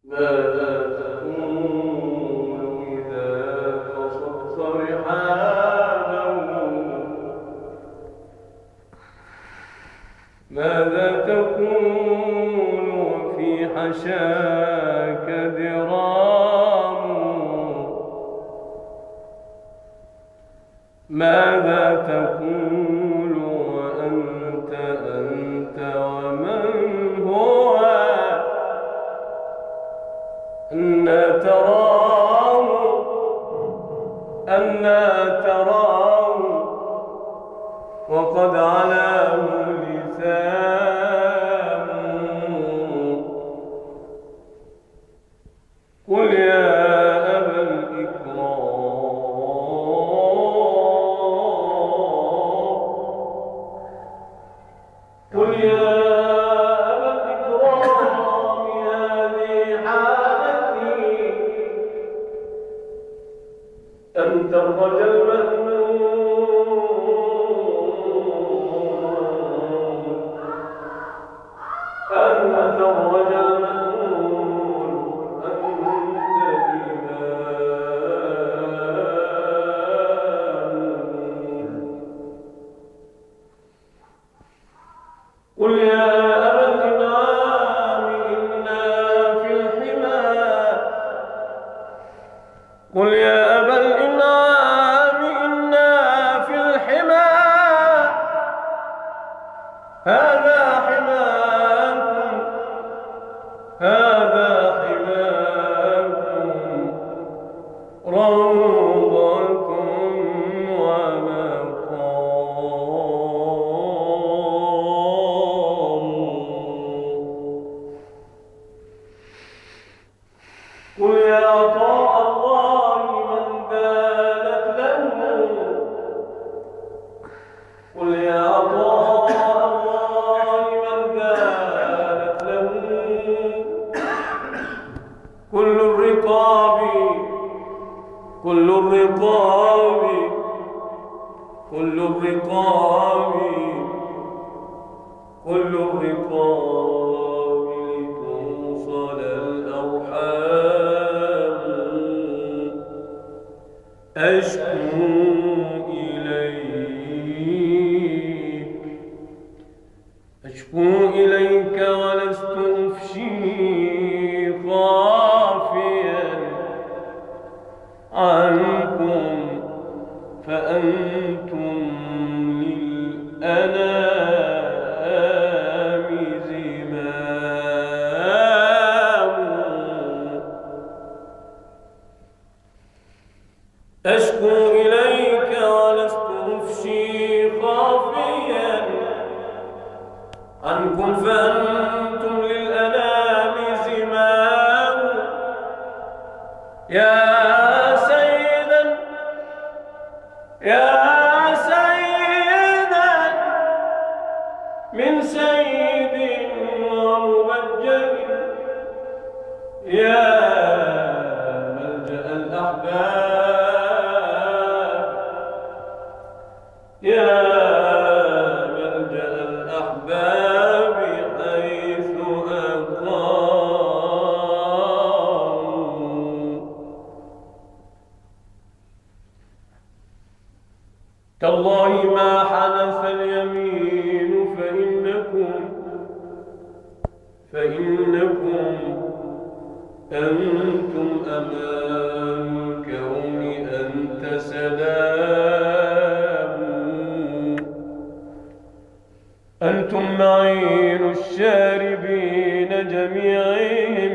ماذا تقول إذا قصدت رحاله؟ ماذا تقول في حشاك درام؟ ماذا تقول وأنت ومن هو أن تراه وقد علاه لسان. قل يا أبا الإكرام، قل يا أبا الإكرام، هذه حالتي. أنت الرجا المأمون، أنت الرجا المأمون، أنت الإمام. قل يا أبا الإمام إنا في الحمى، قل يا أبا الإمام إنا في الحمى. هذا حماكم، هذا حماكم، روضة ومقام. قل يا عطاء الله من بانت له، قل يا عطاء الله من بانت له. كل الرقاب، كل الرقاب، كل الرقاب، كل الرقاب لتوصل الأرحام. أشكو إليك، أشكو إليك ولست أفشي خافيا عنكم، فأنتم للأنام زمام. أشكو إليك ولست أفشي خافيا عنكم، فأنتم للأنام زمام. يا سيدا، يا سيدا من سيد ومبجل، يا ملجأ الأحباب، يا ملجأ الأحباب حيث أقاموا. تالله ما حلف اليمين، فإنكم أنتم أمان الكون، أنت سلام. أنتم معين الشاربين جميعهم،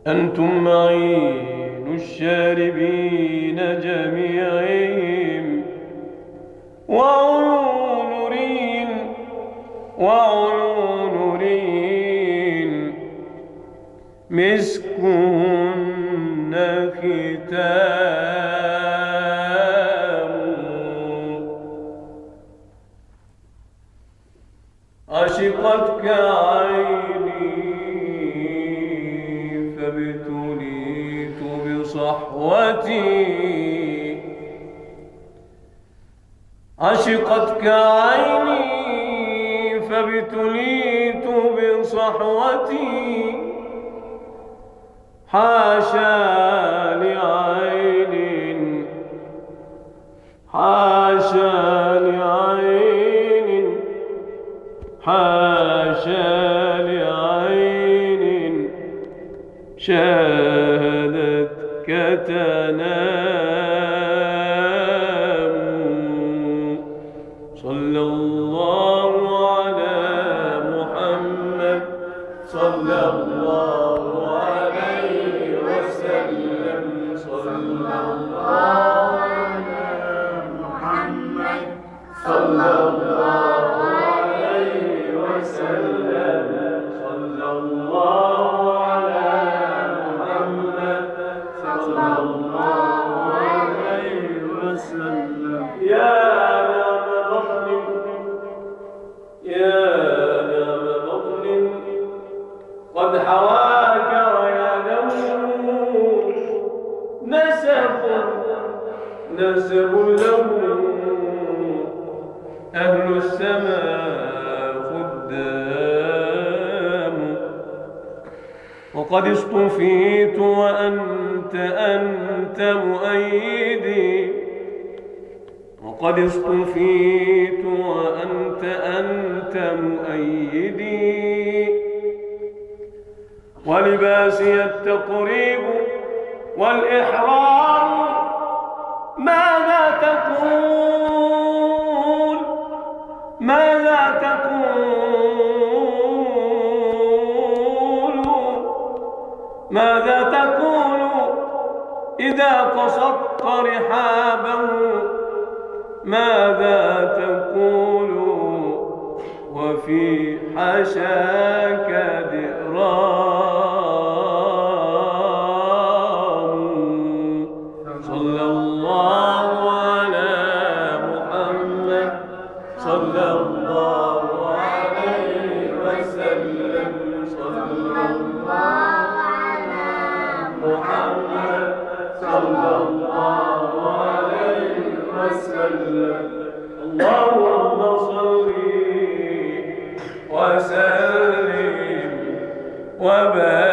أنتم معين الشاربين جميعهم. وعيون رين، وعيون رين مسكن ختام. عشقتك عيني فابتليت بصحوتي، عشقتك عيني فابتليت بصحوتي. حاشا لعين، حاشا لعين، حاشا لعين شاهدتك تنام. صلى الله على محمد، صلى الله عليه وسلم، صلى الله على محمد، صلى الله عليه وسلم، صلى الله على محمد، صلى الله عليه وسلم. يا نعم بطن، يا نعم بطن قد حواك ويده نسب، نسب له أهل السماء خدام. وقد اصطفيت وأنت مؤيدي، وقد اصطفيت وأنت مؤيدي. ولباسي التقريب والإحرام، ماذا تقول، ماذا تقول، ماذا تقول إذا قصدت رحابه، ماذا تقول وفي حشاك ذئرام. صلى الله على محمد، صلى الله عليه وسلم، صلى الله على محمد، صلى الله عليه وسلم. اللهم صل وسلم وبارك